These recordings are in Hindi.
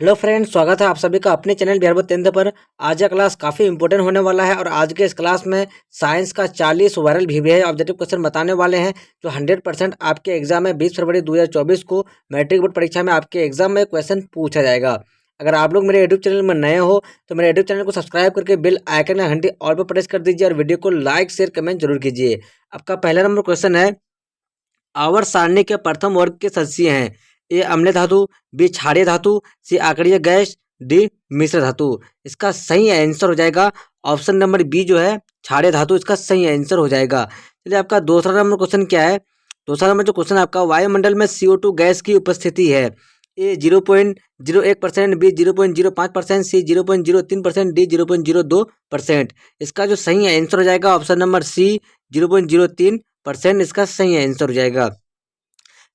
हेलो फ्रेंड्स, स्वागत है आप सभी का अपने चैनल बिहार बोर्ड 10th पर। आज का क्लास काफ़ी इंपॉर्टेंट होने वाला है और आज के इस क्लास में साइंस का 40 वायरल वीवीआई ऑब्जेक्टिव क्वेश्चन बताने वाले हैं जो 100% आपके एग्जाम में 20 फरवरी 2024 को मैट्रिक बोर्ड परीक्षा में आपके एग्जाम में क्वेश्चन पूछा जाएगा। अगर आप लोग मेरे यूट्यूब चैनल में नए हो तो मेरे यूट्यूब चैनल को सब्सक्राइब करके बेल आइकन या घंटी ऑल पर प्रेस कर दीजिए और वीडियो को लाइक शेयर कमेंट जरूर कीजिए। आपका पहला नंबर क्वेश्चन है, आवर्त सारणी के प्रथम वर्ग के सदस्य हैं। ए अम्लीय धातु, बी क्षारीय धातु, सी अक्रिय गैस, डी मिश्र धातु। इसका सही आंसर हो जाएगा ऑप्शन नंबर बी जो है क्षारीय धातु, इसका सही आंसर हो जाएगा। चलिए आपका दूसरा नंबर क्वेश्चन क्या है। दूसरा नंबर जो क्वेश्चन आपका, वायुमंडल में CO2 गैस की उपस्थिति है। ए 0.01%, बी 0.05%, सी 0.03%, डी 0.02%। इसका जो सही आंसर हो जाएगा ऑप्शन नंबर सी 0.03%, इसका सही आंसर हो जाएगा।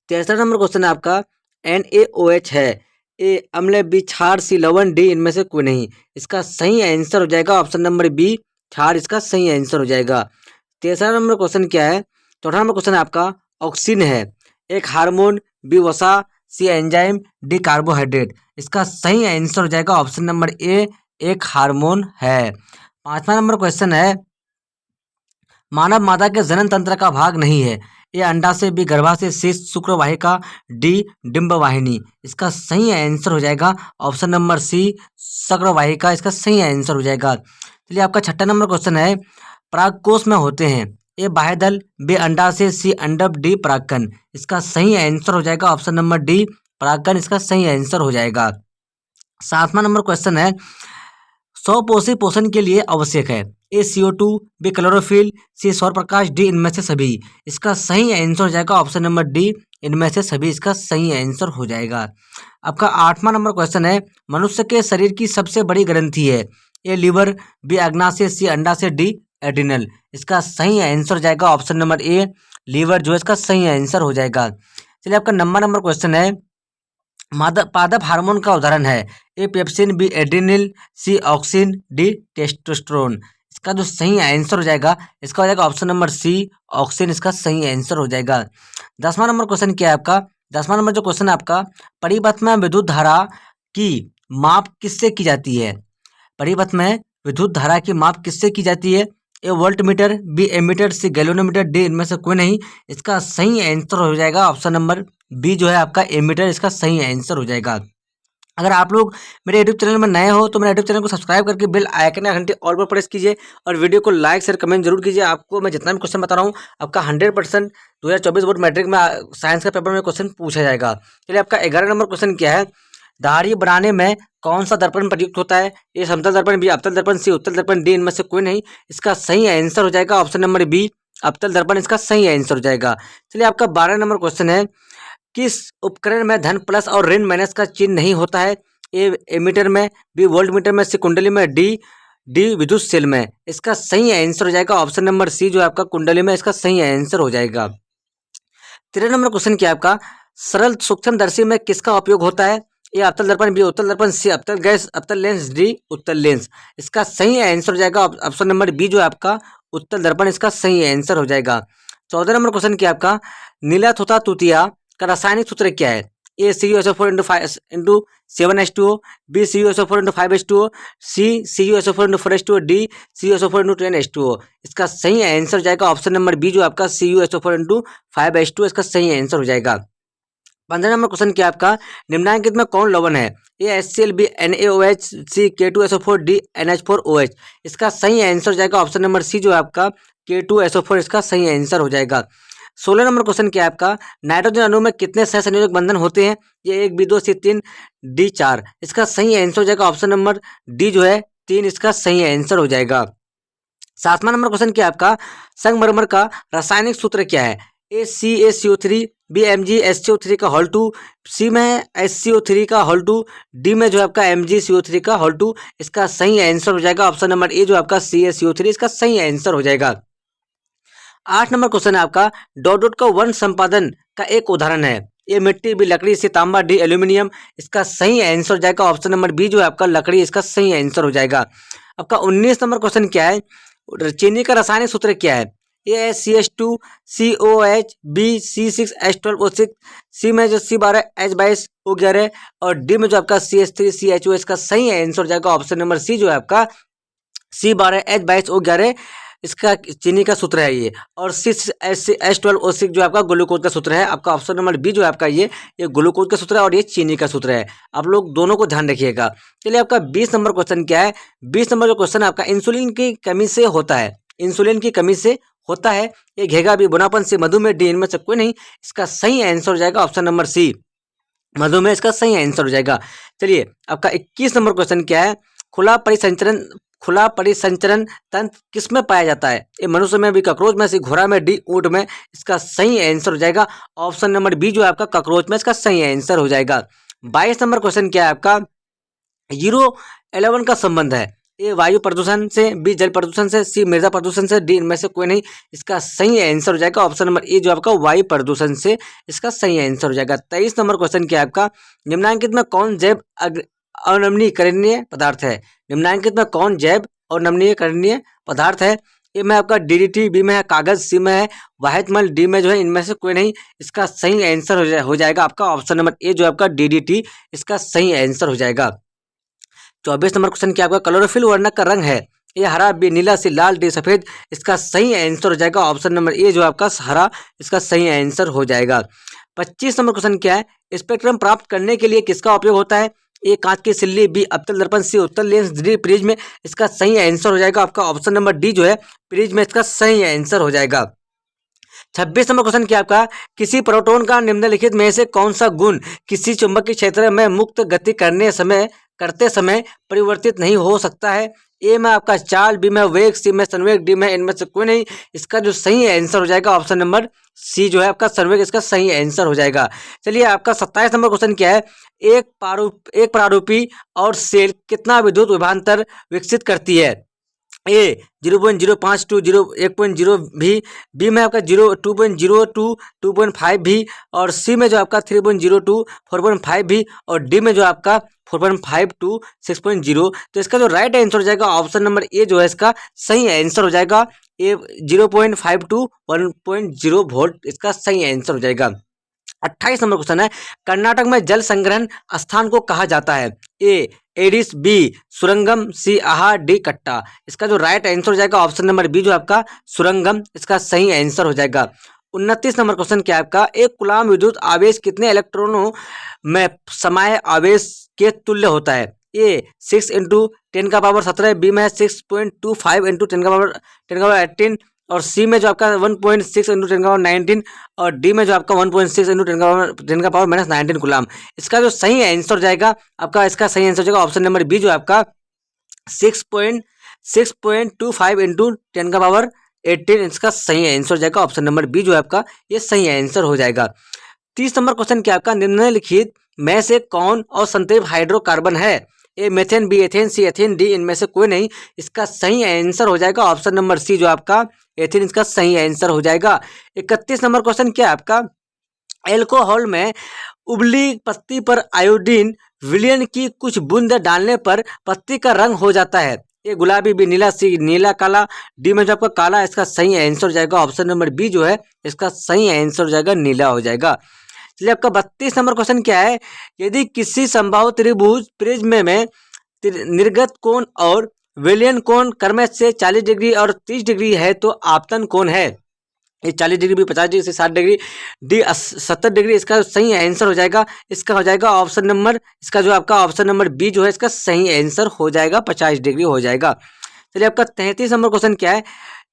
तीसरा नंबर क्वेश्चन है आपका, NaOH है। ए अम्ल, बी क्षार, सी लवण, डी इनमें से कोई नहीं। इसका सही आंसर हो जाएगा ऑप्शन नंबर बी क्षार, इसका सही आंसर हो जाएगा। तीसरा नंबर क्वेश्चन क्या है। चौथा नंबर क्वेश्चन आपका, ऑक्सीन है। एक हार्मोन, बी वसा, सी एंजाइम, डी कार्बोहाइड्रेट। इसका सही आंसर हो जाएगा ऑप्शन नंबर ए एक हार्मोन है। पांचवा नंबर क्वेश्चन है, मानव मादा के जनन तंत्र का भाग नहीं है। ए अंडाशय, बी गर्भाशय, सी शुक्रवाहिका, डी डिंब वाहिनी। इसका सही आंसर हो जाएगा ऑप्शन नंबर सी शुक्रवाहिका, इसका सही आंसर हो जाएगा। चलिए आपका छठा नंबर क्वेश्चन है, परागकोश में होते हैं। ए बाह्यदल, बी अंडाशय, सी अंडक, डी परागकण। इसका सही आंसर हो जाएगा ऑप्शन नंबर डी परागकण, इसका सही आंसर हो जाएगा। सातवां नंबर क्वेश्चन है, स्वपोषी पोषण के लिए आवश्यक है। ए CO2, बी क्लोरोफिल, सी सौर प्रकाश, डी इनमें से सभी। इसका सही आंसर हो जाएगा ऑप्शन नंबर डी इनमें से सभी, इसका सही आंसर हो जाएगा। आपका आठवां नंबर क्वेश्चन है, मनुष्य के शरीर की सबसे बड़ी ग्रंथि है। ए लीवर, बी अग्नाशय, सी अंडाशय, डी एड्रिनल। इसका सही आंसर हो जाएगा ऑप्शन नंबर ए लीवर, जो इसका सही आंसर हो जाएगा। चलिए आपका नंबर क्वेश्चन है, पादप हार्मोन का उदाहरण है। ए पेप्सिन, बी एड्रिनल, सी ऑक्सिन, डी टेस्टोस्टेरोन। इसका जो सही आंसर हो जाएगा, इसका हो जाएगा ऑप्शन नंबर सी ऑक्सिन, इसका सही आंसर हो जाएगा। 10वां नंबर क्वेश्चन क्या है आपका। 10वां नंबर जो क्वेश्चन है आपका, परिपथ में विद्युत धारा की माप किससे की जाती है। परिपथ में विद्युत धारा की माप किससे की जाती है। ए वोल्ट मीटर, बी एमीटर, सी गैल्वेनोमीटर, डी इनमें से कोई नहीं। इसका सही आंसर हो जाएगा ऑप्शन नंबर बी जो है आपका एमीटर, इसका सही आंसर हो जाएगा। अगर आप लोग मेरे यूट्यूब चैनल में नए हो तो मेरे यूट्यूब चैनल को सब्सक्राइब करके बेल आइकन या घंटी ऑल पर प्रेस कीजिए और वीडियो को लाइक शेयर कमेंट जरूर कीजिए। आपको मैं जितना भी क्वेश्चन बता रहा हूँ आपका 100% 2024 बोर्ड मैट्रिक में साइंस का पेपर में क्वेश्चन पूछा जाएगा। चलिए आपका 11 नंबर क्वेश्चन क्या है, दाढ़ी बनाने में कौन सा दर्पण प्रयुक्त होता है। ए समतल दर्पण, बी अवतल दर्पण, सी उत्तल दर्पण, डी इनमें से कोई नहीं। इसका सही आंसर हो जाएगा ऑप्शन नंबर बी अवतल दर्पण, इसका सही आंसर हो जाएगा। चलिए आपका 12 नंबर क्वेश्चन है, किस उपकरण में धन प्लस और ऋण माइनस का चिन्ह नहीं होता है। ए एमीटर में, बी वोल्ट मीटर में, सी कुंडली में, डी विद्युत सेल में। इसका सही आंसर हो जाएगा ऑप्शन नंबर सी जो आपका कुंडली में, इसका सही आंसर हो जाएगा। 13 नंबर क्वेश्चन क्या है आपका, सरल सूक्ष्मदर्शी में किसका उपयोग होता है। ए अवतल दर्पण, बी उत्तल दर्पण, सी अवतल गैस अवतल लेंस, डी उत्तल लेंस। इसका सही आंसर हो जाएगा ऑप्शन नंबर बी जो है आपका उत्तल दर्पण, इसका सही आंसर हो जाएगा। 14 नंबर क्वेश्चन क्या है आपका, नीला तथा तूतिया का रासायनिक सूत्र क्या है। A CuSO4 into 7H2O, B CuSO4 into 5H2O, C CuSO4 into 4H2O, D CuSO4 into 10H2O। इसका सही आंसर हो जाएगा ऑप्शन नंबर बी जो आपका CuSO4 इंटू 5H2O, इसका सही आंसर हो जाएगा। 15 नंबर क्वेश्चन क्या आपका, निम्नलिखित में कौन लवण है। ए HCl, बी NaOH, सी K2SO4, डी NH4OH। इसका सही आंसर हो जाएगा ऑप्शन नंबर सी जो आपका K2SO4, इसका सही आंसर हो जाएगा। 16 नंबर क्वेश्चन क्या है आपका, नाइट्रोजन अणु में कितने सह संयोजक बंधन होते हैं। ये 1, बी 2, सी 3, डी 4। इसका सही आंसर हो जाएगा ऑप्शन नंबर डी जो है 3, इसका सही आंसर हो जाएगा। 7वां नंबर क्वेश्चन क्या है आपका, संगमरमर का रासायनिक सूत्र क्या है। ए CaCO3, बी MgSCO3 का होल 2, सी में SCO3 का होल 2, डी में जो है आपका MgCO3 का होल 2। इसका सही आंसर हो जाएगा ऑप्शन नंबर ए जो आपका CaCO3, इसका सही आंसर हो जाएगा। 8 नंबर क्वेश्चन है आपका, डॉट डॉट का वन संपादन का एक उदाहरण है। ए मिट्टी, बी लकड़ी, सी तांबा, डी एल्यूमिनियम। इसका सही आंसर हो जाएगा ऑप्शन नंबर बी जो है आपका लकड़ी, इसका सही आंसर हो जाएगा। आपका 19 नंबर क्वेश्चन क्या है, चीनी का रासायनिक सूत्र क्या है। ए है CH2COH, B C6H12O6, सी में जो C12H22O11 और डी में जो आपका CH3CHO, इसका सही आंसर हो जाएगा ऑप्शन नंबर सी जो है आपका C12H22O11, इसका चीनी का सूत्र है ये, और H12O6 जो आपका ग्लूकोज का सूत्र है। आपका ऑप्शन नंबर बी जो है आपका ये ग्लूकोज का सूत्र है और ये चीनी का सूत्र है। आप लोग दोनों को ध्यान रखिएगा। चलिए आपका 20 नंबर क्वेश्चन क्या है। 20 नंबर जो क्वेश्चन है आपका इंसुलिन की कमी से होता है, इंसुलिन की कमी से होता है, ये घेगा भी, बुनापन से, मधुमेह, डी, इनमें से कोई नहीं। इसका सही आंसर हो जाएगा ऑप्शन नंबर सी, मधुमेह इसका सही आंसर हो जाएगा। चलिए आपका 21 नंबर क्वेश्चन क्या है। खुला परिसंचरण तंत्र किसमें पाया जाता है। ये मनुष्य में भी, ककरोच में, सी घोड़ा में, डी ऊंट में। इसका सही आंसर हो जाएगा ऑप्शन नंबर बी जो है आपका ककरोच में, इसका सही आंसर हो जाएगा। 22 नंबर क्वेश्चन क्या है आपका। 0-11 का संबंध है। ए वायु प्रदूषण से, बी जल प्रदूषण से, सी मृदा प्रदूषण से, डी इनमें से कोई नहीं। इसका सही आंसर हो जाएगा ऑप्शन नंबर ए जो आपका वायु प्रदूषण से, इसका सही आंसर हो जाएगा। 23 नंबर क्वेश्चन क्या है आपका। निम्नांकित में कौन जैव अनवनीकरणीय पदार्थ है। निम्नांकित में कौन जैव और नवनीकरणीय पदार्थ है। ए में आपका DDT, बी में है कागज, सी में है वाहितमल, डी में जो है इनमें से कोई नहीं। इसका सही आंसर हो जाएगा आपका ऑप्शन नंबर ए जो आपका DDT, इसका सही आंसर हो जाएगा। 24 नंबर क्वेश्चन क्या आपका। क्लोरोफिल वर्णक का रंग है। ए हरा, बी नीला, सी लाल, डी सफेद। इसका सही आंसर हो जाएगा ऑप्शन नंबर ए जो आपका हरा, इसका सही आंसर हो जाएगा। 25 नंबर क्वेश्चन क्या है। स्पेक्ट्रम प्राप्त करने के लिए किसका उपयोग होता है। ए कांच की सिल्ली, बी अवतल दर्पण, सी उत्तल लेंस, डी प्रिज्म। इसका सही आंसर हो जाएगा आपका ऑप्शन नंबर डी जो है प्रिज्म, इसका सही आंसर हो जाएगा। 26 नंबर क्वेश्चन क्या आपका। किसी प्रोटॉन का निम्नलिखित में से कौन सा गुण किसी चुंबकीय क्षेत्र में मुक्त गति करते समय परिवर्तित नहीं हो सकता है। ए में आपका चाल, बी में वेग, सी में संवेग, डी में इनमें से कोई नहीं। इसका जो सही आंसर हो जाएगा ऑप्शन नंबर सी जो है आपका संवेग, इसका सही आंसर हो जाएगा। चलिए आपका 27 नंबर क्वेश्चन क्या है। एक प्रारूपी और सेल कितना विद्युत विभवांतर विकसित करती है। ए 0.05 टू 1.0 भी, बी में आपका 2.02 2.5 भी, और सी में जो आपका 3.02 4.5 भी, और डी में जो आपका 4.5 टू 6.0। तो इसका जो राइट आंसर हो जाएगा ऑप्शन नंबर ए जो है इसका सही आंसर हो जाएगा। ए 0.5 टू 1.0 वोल्ट, इसका सही आंसर हो जाएगा। 28 नंबर क्वेश्चन है। कर्नाटक में जल संग्रहण स्थान को कहा जाता है। ए एडिस, बी सुरंगम, सी आहा, डी कट्टा। इसका जो राइट आंसर हो जाएगा ऑप्शन नंबर बी जो आपका सुरंगम, इसका सही आंसर हो जाएगा। 29 नंबर क्वेश्चन क्या आपका। एक कूलाम विद्युत आवेश कितने इलेक्ट्रॉनों में समाये आवेश के तुल्य होता है। ए 6 × 10⁻17, बी में 6.25 × 10⁻18, और सी में जो आपका 1.6 × 10⁻19, और डी में जो आपका 1.6 × 10⁻−19 कूलाम। इसका जो सही आंसर जाएगा आपका, इसका सही आंसर जाएगा ऑप्शन नंबर बी जो आपका 6.25 × 10⁻18, इसका सही आंसर जाएगा ऑप्शन नंबर बी जो है आपका, ये सही आंसर हो जाएगा। 30 नंबर क्वेश्चन क्या आपका। निम्नलिखित में से कौन और संतृप्त हाइड्रोकार्बन है। ए मेथेन, बी एथेन, सी एथेन, डी इनमें से कोई नहीं। इसका सही आंसर हो जाएगा ऑप्शन नंबर सी जो आपका एथेन, इसका सही आंसर हो जाएगा। 31 नंबर क्वेश्चन क्या है आपका। एल्कोहल में उबली पत्ती पर आयोडीन विलयन की कुछ बूंद डालने पर पत्ती का रंग हो जाता है। ए गुलाबी, बी नीला, सी नीला काला, डी में जो आपका काला। इसका सही आंसर हो जाएगा ऑप्शन नंबर बी जो है, इसका सही आंसर हो जाएगा नीला हो जाएगा। चलिए आपका 32 नंबर क्वेश्चन क्या है। यदि किसी समबाहु त्रिभुज प्रिज्म में निर्गत कोण और विलयन कोण क्रमश से 40 डिग्री और 30 डिग्री है तो आपतन कोण है। ये 40 डिग्री भी, 50 डिग्री से 60 डिग्री, डी 70 डिग्री। इसका सही आंसर हो जाएगा, इसका हो जाएगा ऑप्शन नंबर, इसका जो आपका ऑप्शन नंबर बी जो है इसका सही आंसर हो जाएगा, 50 डिग्री हो जाएगा। चलिए आपका 33 नंबर क्वेश्चन क्या है।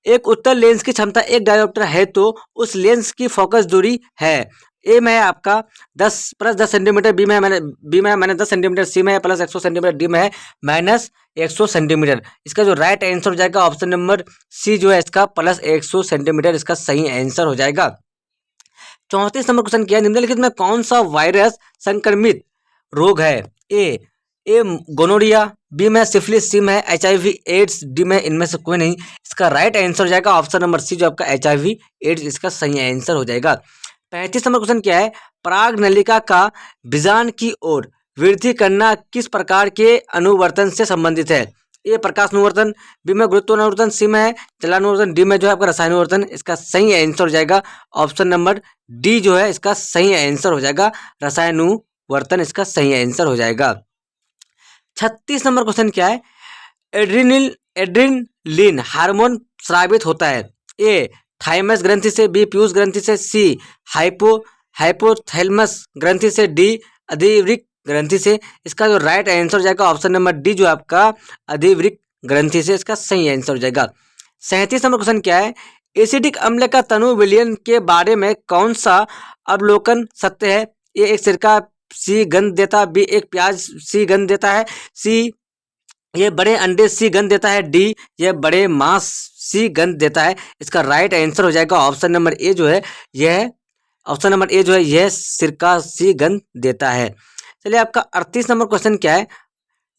एक उत्तल लेंस की क्षमता 1 डायोप्टर है तो उस लेंस की फोकस दूरी है। ए में है आपका 10 + 10 सेंटीमीटर, बी में है -10 सेंटीमीटर, सी में है +100 सेंटीमीटर, डी में है -100 सेंटीमीटर। इसका जो राइट आंसर हो जाएगा ऑप्शन नंबर सी जो है इसका +100 सेंटीमीटर, इसका सही आंसर हो जाएगा। 34 नंबर क्वेश्चन क्या है। निम्नलिखित में कौन सा वायरस संक्रमित रोग है। ए गोनोरिया, बी में सिफिलिस, सी में HIV एड्स, डी में इनमें से कोई नहीं। इसका राइट आंसर हो जाएगा ऑप्शन नंबर सी जो आपका HIV एड्स, इसका सही आंसर हो जाएगा। 35 नंबर क्वेश्चन क्या है। पराग नलिका का बीजांड की ओर वृद्धि करना किस प्रकार के अनुवर्तन से संबंधित है। ए प्रकाशानुवर्तन, बी में गुरुत्वानुवर्तन, सी में है चलानुवर्तन, डी में जो है आपका रसायनुवर्तन। इसका सही आंसर हो जाएगा ऑप्शन नंबर डी जो है इसका सही आंसर हो जाएगा, रसायनुवर्तन इसका सही आंसर हो जाएगा। 36 नंबर क्वेश्चन क्या है, एड्रिनलिन हार्मोन स्रावित होता है, ए थाइमस ग्रंथि से, बी पीयूष ग्रंथि से, सी हाइपोथैलेमस ग्रंथि से, डी अधिवृक्क ग्रंथि से। इसका जो राइट आंसर हो जाएगा ऑप्शन नंबर डी जो आपका अधिवृक्क ग्रंथि से इसका सही आंसर हो जाएगा। 37 नंबर क्वेश्चन क्या है, एसिडिक अम्ल का तनु विलयन के बारे में कौन सा अवलोकन सत्य है, ए एक सिरका सी गंध देता, बी एक प्याज सी गंध देता है, सी ये बड़े अंडे सी गंध देता है, डी ये बड़े मांस सी गंध देता है। इसका राइट आंसर हो जाएगा ऑप्शन नंबर ए जो है यह ऑप्शन नंबर ए जो है यह सिरका सी गंध देता है। चलिए आपका 38 नंबर क्वेश्चन क्या है,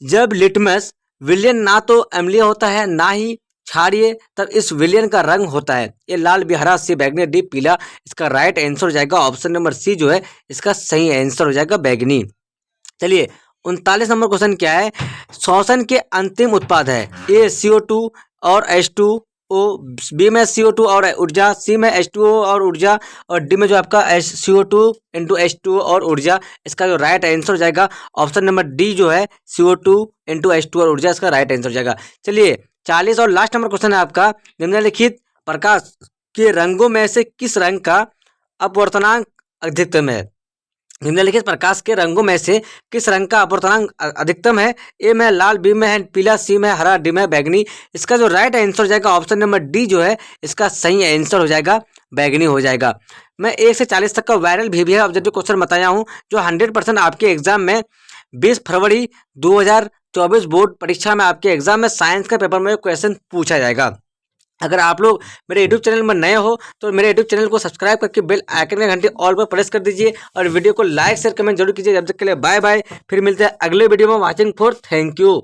जब लिटमस विलयन ना तो अम्लीय होता है ना ही क्षारीय तब इस विलयन का रंग होता है, ये लाल, बी हरा, सी बैगनी, डी पीला। इसका राइट आंसर हो जाएगा ऑप्शन नंबर सी जो है इसका सही आंसर हो जाएगा बैगनी। चलिए 39 नंबर क्वेश्चन क्या है, श्वसन के अंतिम उत्पाद है, ए CO2 और H2O, बी में CO2 और ऊर्जा, सी में H2O और ऊर्जा, और डी में जो आपका CO2 इंटू H2O और ऊर्जा। इसका जो राइट आंसर हो जाएगा ऑप्शन नंबर डी जो है CO2 इंटू H2O और ऊर्जा, इसका राइट आंसर हो जाएगा। चलिए 40 और लास्ट नंबर क्वेश्चन है आपका, निम्नलिखित प्रकाश के रंगों में से किस रंग का अपवर्तनांक अधिकतम है, निम्नलिखित प्रकाश के रंगों में से किस रंग का अपवर्तनांक अधिकतम है, ए में लाल, बी में है पीला, सी में हरा, डी में बैगनी। इसका जो राइट आंसर हो जाएगा ऑप्शन नंबर डी जो है इसका सही आंसर हो जाएगा बैगनी हो जाएगा। मैं 1 से 40 तक का वायरल वीवीआई ऑब्जेक्टिव क्वेश्चन बताया हूँ जो 100% आपके एग्जाम में 20 फरवरी 2024 बोर्ड परीक्षा में आपके एग्जाम में साइंस का पेपर में क्वेश्चन पूछा जाएगा। अगर आप लोग मेरे यूट्यूब चैनल में नए हो तो मेरे यूट्यूब चैनल को सब्सक्राइब करके बेल आइकन का घंटी ऑल पर प्रेस कर दीजिए और वीडियो को लाइक शेयर कमेंट जरूर कीजिए। जब तक के लिए बाय बाय, फिर मिलते हैं अगले वीडियो में। Watching for thank you.